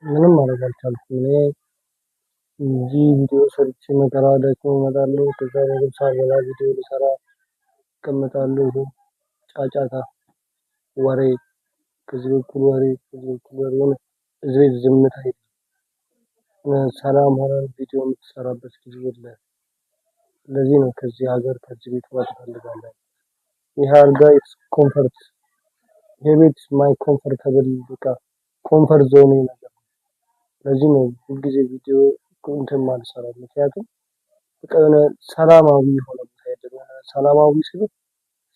ምንም ማድረግ አልቻልኩም። እኔ እዚህ ቪዲዮ ሰርቼ መከራ ደክሞኝ እመጣለሁ። ከዛ ምግብ ሳልበላ ቪዲዮ ልሰራ እቀመጣለሁ። ጫጫታ፣ ወሬ፣ ከዚህ በኩል ወሬ፣ ከዚህ በኩል ወሬ የሆነ እዚህ ቤት ዝምታ የለም። ሰላም ሆነን ቪዲዮ የምትሰራበት ጊዜ የለም። ለዚህ ነው ከዚህ ሀገር ከዚህ ቤት መውጣት እፈልጋለሁ። ይሄ አልጋ ኢትስ ኮምፈርት፣ ይሄ ቤት ማይ ኮምፈርተብል በቃ ኮምፈርት ዞን ነገር። ለዚህ ነው ሁልጊዜ ቪዲዮ እንትን ማልሰራው። ምክንያቱም በቃ የሆነ ሰላማዊ የሆነ ቦታ የለም። ሰላማዊ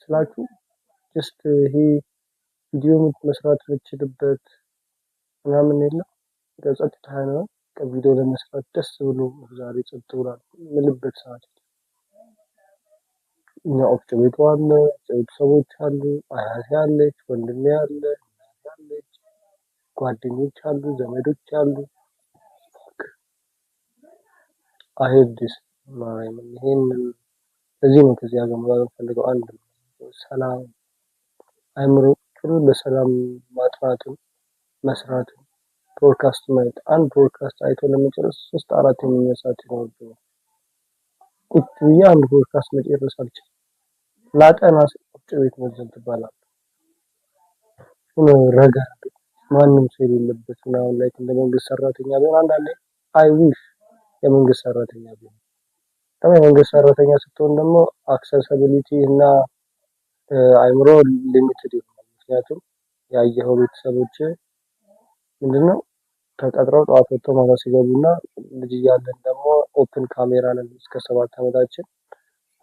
ስላችሁ ጀስት ይሄ ቪዲዮ መስራት የምችልበት ምናምን የለም። ጸጥታ ነው። ከቪዲዮ ለመስራት ደስ ብሎ ዛሬ ጸጥ ብሏል የምልበት ሰዓት እኛ ወፍጮ ቤቱ አለ፣ ቤተሰቦች አሉ፣ አያቴ አለች፣ ወንድሜ አለ፣ እናቴ አለች፣ ጓደኞች አሉ፣ ዘመዶች አሉ። አይሄድስ ማርያምን ይሄንን እዚህ ነው ከዚህ ሀገር መውጣት ፈልገው አንድ ሰላም አይምሮ ጥሩ በሰላም ማጥናትም መስራትም ፖድካስት ማየት አንድ ፖድካስት አይቶ ለመጨረስ 3-4 የሚያሳት ነው። ቁጭ ብዬ አንድ ፖድካስት መጨረስ አልችልም። ላጠና ቁጭ ቤት መዘን ትባላለህ። ረጋ ማንም ሰው የሌለበት እና አሁን ላይ እንደ መንግስት ሰራተኛ ቢሆን አንዳንዴ አይ ዊሽ የመንግስት ሰራተኛ ቢሆን ደግሞ የመንግስት ሰራተኛ ስትሆን ደግሞ አክሰሲቢሊቲ እና አይምሮ ሊሚትድ ይሆናል። ምክንያቱም ያየኸው ቤተሰቦች ምንድነው ተቀጥረው ጠዋት ወጥተው ማታ ሲገቡና ልጅ እያለን ደግሞ ኦፕን ካሜራ ነን እስከ 7 ዓመታችን።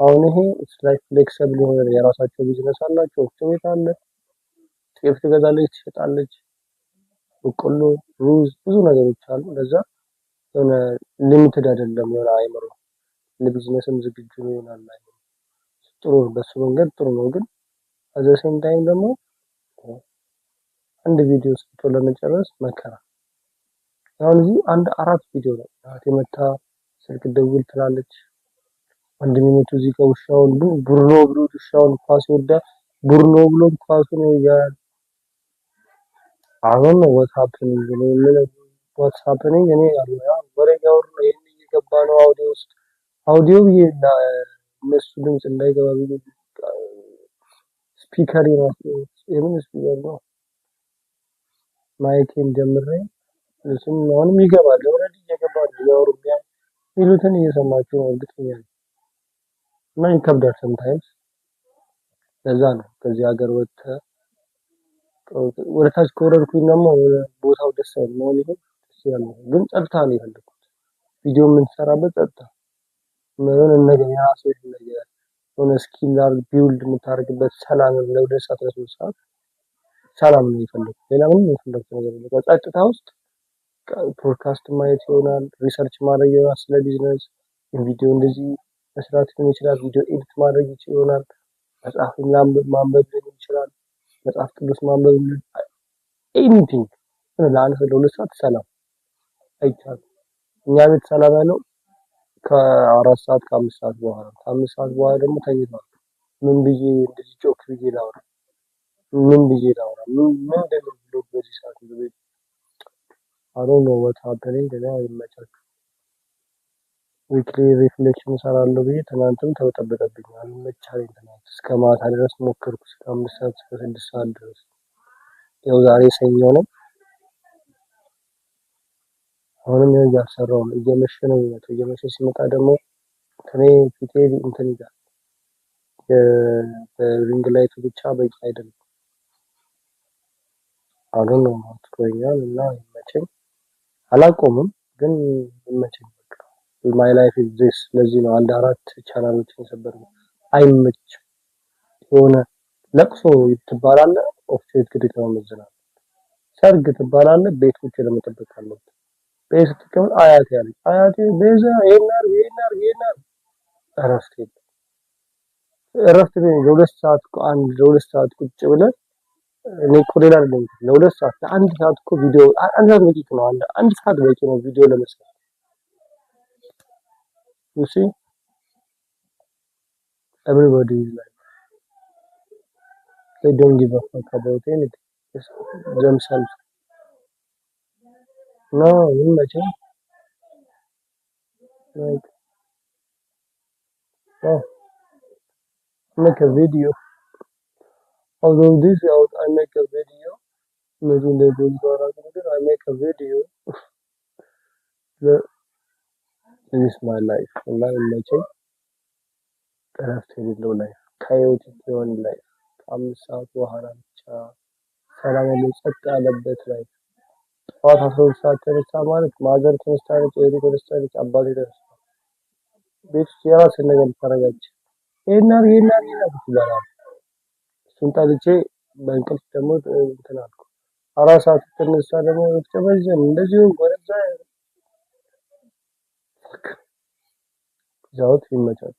አሁን ይሄ ላይክ ፍሌክሲብል የሆነ የራሳቸው ቢዝነስ አላቸው። ወፍጮ ቤት አለ፣ ጤፍ ትገዛለች፣ ትሸጣለች፣ በቆሎ፣ ሩዝ ብዙ ነገሮች አሉ። ለዛ የሆነ ሊሚትድ አይደለም። የሆነ አይምሮ ለቢዝነስም ዝግጁ ይሆናል። ጥሩ በሱ መንገድ ጥሩ ነው። ግን አዘ ሴም ታይም ደግሞ አንድ ቪዲዮ ሰርቶ ለመጨረስ መከራ። አሁን እዚህ አንድ 4 ቪዲዮ ነው እናቴ መታ ስልክ ደውል ትላለች። ወንድሜ መቶ እዚህ ከውሻውን ቡርኖ ብሎ ውሻውን ኳስ ይወዳል። ቡርኖ ብሎ ኳሱን ይወዳል። አሁን what happening what's happening እኔ ወሬ ያወሩ ነው። ይሄን እየገባ ነው አውዲዮ ይሄና እነሱ ድምጽ እንዳይገባ ቢሉ ስፒከር የምን ስፒከር ነው ማይክን ጀምሬ እሱም አሁንም ይገባል። ኦሬዲ እየገባ ነው ያወሩ ሚሉትን እየሰማችሁ ነው እርግጠኛ ነኝ። እና ይከብዳል sometimes። ለዛ ነው ከዚህ ሀገር ወደ ታች ከወረድኩኝ ደግሞ ቦታው ደስ አይልም ነው ይሄ ደስ ያለው ግን ጸጥታ ነው የፈለኩት። ቪዲዮ የምንሰራበት ጸጥታ ምን ነገር ያሱ ነገር ሆነ ስኪል አርግ ቢልድ የምታደርግበት ሰላም ነው። ለሁለት ሰዓት ለሶስት ሰዓት ሰላም ነው የፈለኩት። ሌላ ምንም የፈለኩት ነገር የለም። ጸጥታ ውስጥ ፖድካስት ማየት ይሆናል፣ ሪሰርች ማድረግ ይሆናል፣ ስለ ቢዝነስ ቪዲዮ እንደዚህ መስራት ሊሆን ይችላል፣ ቪዲዮ ኤዲት ማድረግ ይሆናል፣ መጽሐፍ ማንበብ ሊሆን ይችላል፣ መጽሐፍ ቅዱስ ማንበብ ኤኒቲንግ ለአንድ ለሁለት ሰዓት ሰላም አይቻልም። እኛ ቤት ሰላም ያለው ከ4 ሰዓት ከ5 ሰዓት በኋላ ከ5 ሰዓት በኋላ ደግሞ ተኝቷል። ምን ብዬ እንደዚህ ጮክ ብዬ ላውራ? ምን ብዬ ላውራ? ምን እንደምብሎ በዚህ ሰዓት ቤት I don't know what happening ገና ይመቻችሁ። ዊክሊ ሪፍሌክሽን እሰራለሁ ብዬ ትናንትም ተበጠበጠብኝ። አልመቻለኝ ትናንት እስከ ማታ ድረስ ሞከርኩ እስከ 5 ሰዓት እስከ 6 ሰዓት ድረስ። ያው ዛሬ ሰኞ ነው። አሁንም ያው እያሰራሁ ነው። እየመሸ ነው የሚመጣው። እየመሸ ሲመጣ ደግሞ ከኔ ፊቴ እንትን ይላል። የሪንግ ላይቱ ብቻ በቂ አይደለም። አሁን ነው ትቆኛል እና ይመቸኝ። አላቆምም ግን ይመቸኝ። በቃ ማይ ላይፍ ኢዝ ዚስ። ለዚህ ነው አንድ 4 ቻናሎችን ሰበርኩ። አይመችም። የሆነ ለቅሶ ትባላለህ፣ ኦፍሴት ግዴታ መመዘናል። ሰርግ ትባላለህ፣ ቤቶች ለመጠበቅ አለበት። ቤት ስትቀመጥ አያቴ ያለች አያቴ ቤዛ ይሄናር እረፍት የለም። እረፍት ለሁለት ሰዓት ለሁለት ሰዓት ቁጭ ብለህ እኔ እኮ ሌላ አይደለም ለሁለት ሰዓት ለአንድ ሰዓት እኮ ቪዲዮ አንድ ሰዓት በቂ ነው። አንድ ሰዓት በቂ ነው ቪዲዮ ለመስራት። you see everybody is like they don't give a fuck about anything just themselves. No, ይመችህ። Like, oh, make a video. Although this out, I make a video. Imagine they do I make a video. The- This is my life. Allah ይመችህ። እረፍት የሌለው ላይፍ ካዮቲክ የሆነ ላይፍ ከአምስት ሰዓት በኋላ ብቻ ሰላም ያለው ጸጥ ያለበት ላይፍ። ጠዋት 12 ሰዓት ተነሳ ማለት ማዘር ተነስታለች፣ እህቴ ተነስታለች፣ አባቴ ተነስቷል። ቤት ውስጥ የራስህን ነገር ልታረጋች ይሄን አድርግ ትላለህ። እሱን ጠልቼ በእንቅልፍ ደግሞ እንትን አልኩ። 4 ሰዓት ስትነሳ ደግሞ ተበዘን እንደዚሁ ወደዛ ዛውት ይመቻል።